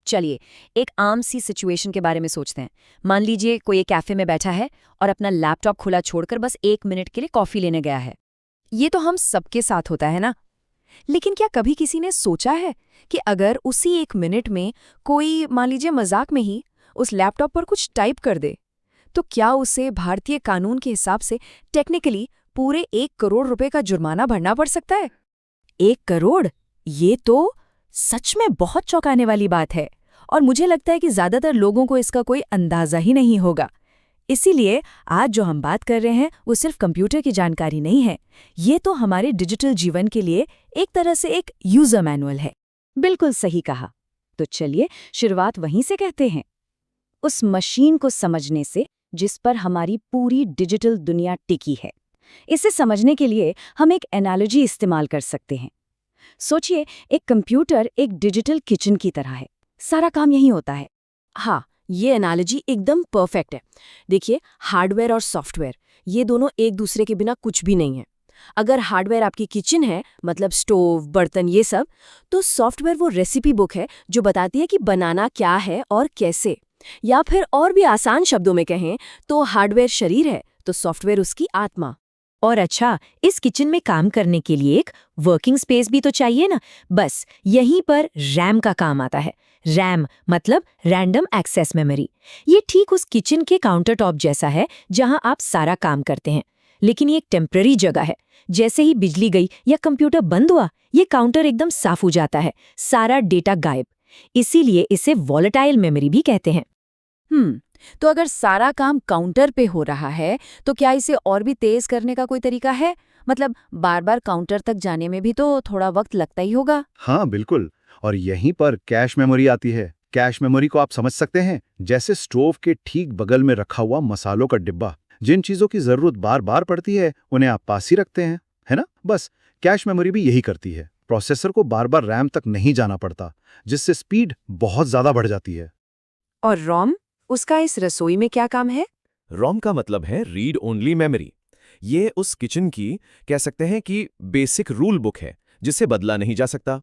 चलिए एक आम सी सिचुएशन के बारे में सोचते हैं। मान लीजिए कोई एक कैफे में बैठा है और अपना लैपटॉप खुला छोड़कर बस 1 मिनट के लिए कॉफी लेने गया है। ये तो हम सबके साथ होता है ना। लेकिन क्या कभी किसी ने सोचा है कि अगर उसी 1 मिनट में कोई मान लीजिए मजाक में ही उस लैपटॉप पर कुछ टाइप कर दे, तो क्या उसे भारतीय कानून के हिसाब से टेक्निकली पूरे 1 करोड़ रुपए का जुर्माना भरना पड़ सकता है? 1 करोड़? ये तो सच में बहुत चौंकाने वाली बात है और मुझे लगता है कि ज्यादातर लोगों को इसका कोई अंदाजा ही नहीं होगा। इसीलिए आज जो हम बात कर रहे हैं वो सिर्फ कंप्यूटर की जानकारी नहीं है, ये तो हमारे डिजिटल जीवन के लिए एक तरह से एक यूजर मैनुअल है। बिल्कुल सही कहा। तो चलिए शुरुआत वहीं से कहते हैं, उस मशीन को समझने से जिस पर हमारी पूरी डिजिटल दुनिया टिकी है। इसे समझने के लिए हम एक एनालॉजी इस्तेमाल कर सकते हैं। सोचिए, एक कंप्यूटर एक डिजिटल किचन की तरह है, सारा काम यही होता है। हाँ, ये एनालॉजी एकदम परफेक्ट है। देखिए, हार्डवेयर और सॉफ्टवेयर ये दोनों एक दूसरे के बिना कुछ भी नहीं है। अगर हार्डवेयर आपकी किचन है, मतलब स्टोव, बर्तन ये सब, तो सॉफ्टवेयर वो रेसिपी बुक है जो बताती है कि बनाना क्या है और कैसे। या फिर और भी आसान शब्दों में कहें तो हार्डवेयर शरीर है तो सॉफ्टवेयर उसकी आत्मा। और अच्छा, इस किचन में काम करने के लिए एक वर्किंग स्पेस भी तो चाहिए ना। बस यहीं पर रैम का काम आता है। रैम मतलब रैंडम एक्सेस मेमोरी। ये ठीक उस किचन के काउंटर टॉप जैसा है जहां आप सारा काम करते हैं, लेकिन ये एक टेम्पररी जगह है। जैसे ही बिजली गई या कंप्यूटर बंद हुआ, ये काउंटर एकदम साफ हो जाता है, सारा डेटा गायब। इसीलिए इसे वॉलेटाइल मेमोरी भी कहते हैं। तो अगर सारा काम काउंटर पे हो रहा है, तो क्या इसे और भी तेज करने का कोई तरीका है? मतलब बार बार काउंटर तक जाने में भी तो थोड़ा वक्त लगता ही होगा। हाँ बिल्कुल, और यहीं पर कैश मेमोरी आती है। कैश मेमोरी को आप समझ सकते हैं जैसे स्टोव के ठीक बगल में रखा हुआ मसालों का डिब्बा। जिन चीजों की जरूरत बार बार पड़ती है उन्हें आप पास ही रखते हैं, है ना? बस कैश मेमोरी भी यही करती है। प्रोसेसर को बार बार रैम तक नहीं जाना पड़ता, जिससे स्पीड बहुत ज्यादा बढ़ जाती है। और रोम, उसका इस रसोई में क्या काम है? रोम का मतलब है रीड ओनली मेमोरी। ये उस किचन की कह सकते हैं कि बेसिक रूल बुक है जिसे बदला नहीं जा सकता।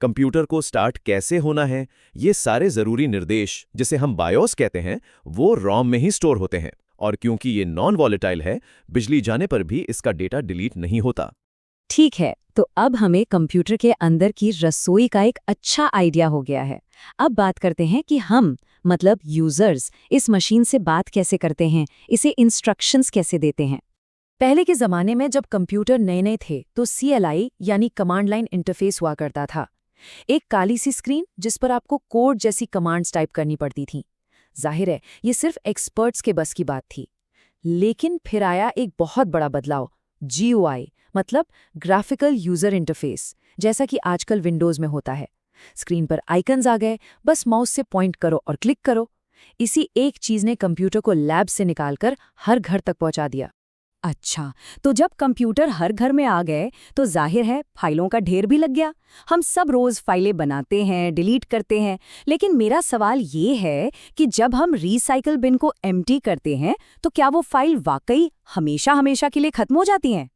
कंप्यूटर को स्टार्ट कैसे होना है, ये सारे जरूरी निर्देश जिसे हम बायोस कहते हैं, वो रोम में ही स्टोर होते हैं। और क्योंकि ये नॉन वॉलेटाइल है, बिजली जाने पर भी इसका डेटा डिलीट नहीं होता। ठीक है, तो अब हमें कंप्यूटर के अंदर की रसोई का एक अच्छा आइडिया हो गया है। अब बात करते हैं कि हम मतलब यूजर्स इस मशीन से बात कैसे करते हैं, इसे इंस्ट्रक्शंस कैसे देते हैं। पहले के ज़माने में जब कंप्यूटर नए नए थे तो CLI यानी कमांड लाइन इंटरफेस हुआ करता था। एक काली सी स्क्रीन जिस पर आपको कोड जैसी कमांड्स टाइप करनी पड़ती थीं। जाहिर है ये सिर्फ एक्सपर्ट्स के बस की बात थी। लेकिन फिर आया एक बहुत बड़ा बदलाव, GUI मतलब ग्राफिकल यूजर इंटरफेस, जैसा कि आजकल विंडोज़ में होता है। स्क्रीन पर आइकन्स आ गए, बस माउस से पॉइंट करो और क्लिक करो। इसी एक चीज़ ने कंप्यूटर को लैब से निकालकर हर घर तक पहुंचा दिया। अच्छा, तो जब कंप्यूटर हर घर में आ गए तो जाहिर है फाइलों का ढेर भी लग गया। हम सब रोज फाइलें बनाते हैं, डिलीट करते हैं, लेकिन मेरा सवाल ये है कि जब हम रिसाइकल बिन को एम्प्टी करते हैं तो क्या वो फाइल वाकई हमेशा हमेशा के लिए खत्म हो जाती हैं?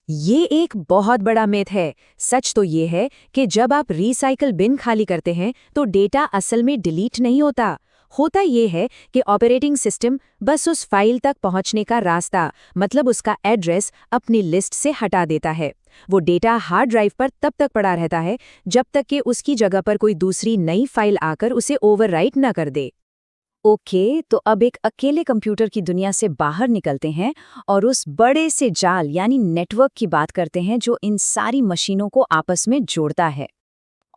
ये एक बहुत बड़ा मिथ है। सच तो ये है कि जब आप रिसाइकल बिन खाली करते हैं तो डेटा असल में डिलीट नहीं होता। होता ये है कि ऑपरेटिंग सिस्टम बस उस फाइल तक पहुंचने का रास्ता, मतलब उसका एड्रेस, अपनी लिस्ट से हटा देता है। वो डेटा हार्ड ड्राइव पर तब तक पड़ा रहता है जब तक कि उसकी जगह पर कोई दूसरी नई फाइल आकर उसे ओवरराइट न कर दे। ओके, तो अब एक अकेले कंप्यूटर की दुनिया से बाहर निकलते हैं और उस बड़े से जाल यानी नेटवर्क की बात करते हैं जो इन सारी मशीनों को आपस में जोड़ता है।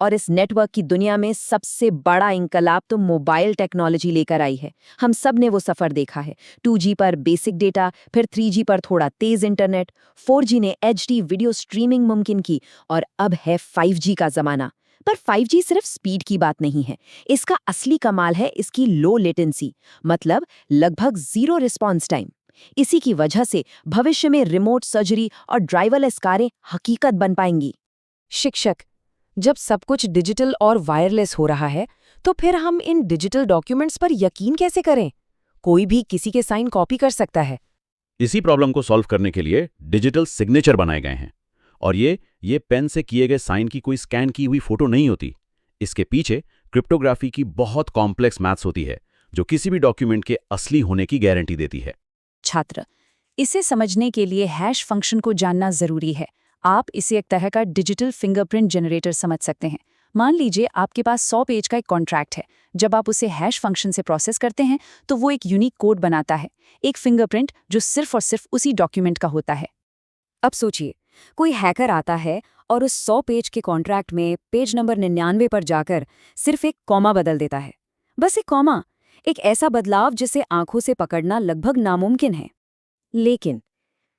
और इस नेटवर्क की दुनिया में सबसे बड़ा इंकलाब तो मोबाइल टेक्नोलॉजी लेकर आई है। हम सब ने वो सफ़र देखा है। 2G पर बेसिक डेटा, फिर 3G पर थोड़ा तेज़ इंटरनेट, 4G ने HD वीडियो स्ट्रीमिंग मुमकिन की, और अब है 5G का ज़माना। पर 5G सिर्फ स्पीड की बात नहीं है। इसका असली कमाल है इसकी लो लेटेंसी, मतलब लगभग 0 रिस्पॉन्स टाइम। इसी की वजह से भविष्य में रिमोट सर्जरी और ड्राइवरलेस कारें हकीकत बन पाएंगी। शिक्षक, जब सब कुछ डिजिटल और वायरलेस हो रहा है तो फिर हम इन डिजिटल डॉक्यूमेंट्स पर यकीन कैसे करें? कोई भी किसी के साइन कॉपी कर सकता है। इसी प्रॉब्लम को सॉल्व करने के लिए डिजिटल सिग्नेचर बनाए गए हैं। और ये पेन से किए गए साइन की कोई स्कैन की हुई फोटो नहीं होती। इसके पीछे क्रिप्टोग्राफी की बहुत कॉम्प्लेक्स मैथ्स होती है जो किसी भी डॉक्यूमेंट के असली होने की गारंटी देती है। छात्र, इसे समझने के लिए हैश फंक्शन को जानना जरूरी है। आप इसे एक तरह का डिजिटल फिंगरप्रिंट जनरेटर समझ सकते हैं। मान लीजिए आपके पास 100 पेज का एक कॉन्ट्रैक्ट है। जब आप उसे हैश फंक्शन से प्रोसेस करते हैं तो वो एक यूनिक कोड बनाता है, एक फिंगरप्रिंट जो सिर्फ और सिर्फ उसी डॉक्यूमेंट का होता है। अब सोचिए, कोई हैकर आता है और उस 100 पेज के कॉन्ट्रैक्ट में पेज नंबर 99 पर जाकर सिर्फ एक कॉमा बदल देता है। बस एक कॉमा, एक ऐसा बदलाव जिसे आंखों से पकड़ना लगभग नामुमकिन है। लेकिन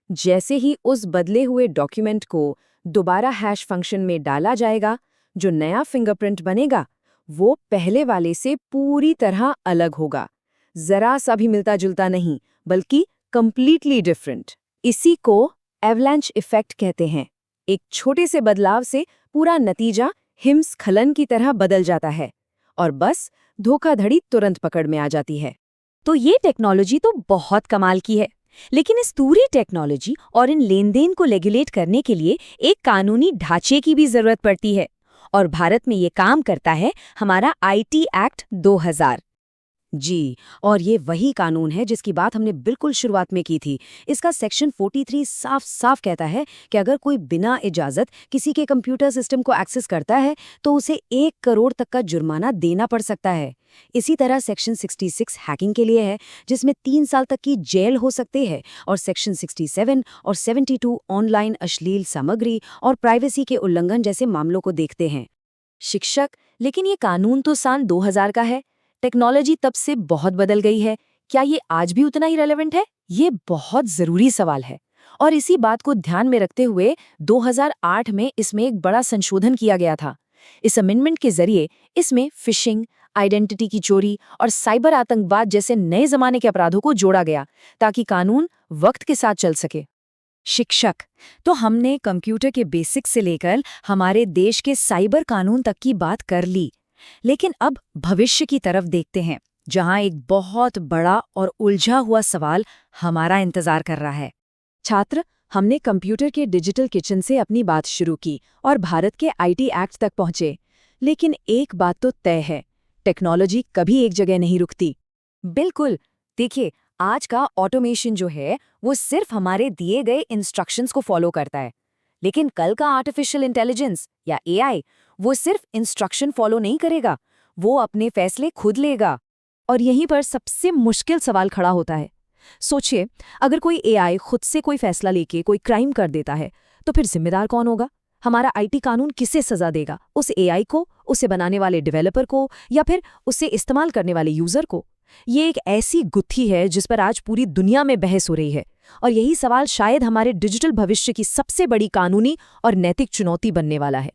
जैसे ही उस बदले हुए डॉक्यूमेंट को दोबारा हैश फंक्शन में डाला जाएगा, जो नया फिंगरप्रिंट बनेगा वो पहले वाले से पूरी तरह अलग होगा। जरा सा भी मिलता जुलता नहीं, बल्कि कंप्लीटली डिफरेंट। इसी को एवलांच इफेक्ट कहते हैं। एक छोटे से बदलाव से पूरा नतीजा हिमस्खलन की तरह बदल जाता है और बस धोखाधड़ी तुरंत पकड़ में आ जाती है। तो ये टेक्नोलॉजी तो बहुत कमाल की है, लेकिन इस पूरी टेक्नोलॉजी और इन लेनदेन को रेगुलेट करने के लिए एक कानूनी ढांचे की भी जरूरत पड़ती है। और भारत में ये काम करता है हमारा आईटी एक्ट 2000। जी, और ये वही कानून है जिसकी बात हमने बिल्कुल शुरुआत में की थी। इसका सेक्शन 43 साफ साफ कहता है कि अगर कोई बिना इजाज़त किसी के कंप्यूटर सिस्टम को एक्सेस करता है तो उसे 1 करोड़ तक का जुर्माना देना पड़ सकता है। इसी तरह सेक्शन 66 हैकिंग के लिए है, जिसमें 3 साल तक की जेल हो सकती है, और सेक्शन 67 और 72 ऑनलाइन अश्लील सामग्री और प्राइवेसी के उल्लंघन जैसे मामलों को देखते हैं। शिक्षक, लेकिन ये कानून तो सन 2000 का है। टेक्नोलॉजी तब से बहुत बदल गई है। क्या ये आज भी उतना ही रेलेवेंट है? ये बहुत जरूरी सवाल है। और इसी बात को ध्यान में रखते हुए 2008 में इसमें एक बड़ा संशोधन किया गया था। इस अमेंडमेंट के जरिए इसमें फिशिंग, आइडेंटिटी की चोरी और साइबर आतंकवाद जैसे नए जमाने के अपराधों को जोड़ा गया, ताकि कानून वक्त के साथ चल सके। शिक्षक, तो हमने कंप्यूटर के बेसिक से लेकर हमारे देश के साइबर कानून तक की बात कर ली, लेकिन अब भविष्य की तरफ देखते हैं, जहां एक बहुत बड़ा और उलझा हुआ सवाल हमारा इंतजार कर रहा है। छात्र, हमने कंप्यूटर के डिजिटल किचन से अपनी बात शुरू की और भारत के आईटी एक्ट तक पहुंचे, लेकिन एक बात तो तय है, टेक्नोलॉजी कभी एक जगह नहीं रुकती। बिल्कुल, देखिए, आज का ऑटोमेशन जो है वो सिर्फ हमारे दिए गए इंस्ट्रक्शंस को फॉलो करता है, लेकिन कल का आर्टिफिशियल इंटेलिजेंस या एआई वो सिर्फ इंस्ट्रक्शन फॉलो नहीं करेगा, वो अपने फैसले खुद लेगा। और यहीं पर सबसे मुश्किल सवाल खड़ा होता है। सोचिए, अगर कोई एआई खुद से कोई फैसला लेके कोई क्राइम कर देता है, तो फिर जिम्मेदार कौन होगा? हमारा आईटी कानून किसे सजा देगा? उस एआई को, उसे बनाने वाले डेवलपर को, या फिर उसे इस्तेमाल करने वाले यूजर को? ये एक ऐसी गुत्थी है जिस पर आज पूरी दुनिया में बहस हो रही है, और यही सवाल शायद हमारे डिजिटल भविष्य की सबसे बड़ी कानूनी और नैतिक चुनौती बनने वाला है।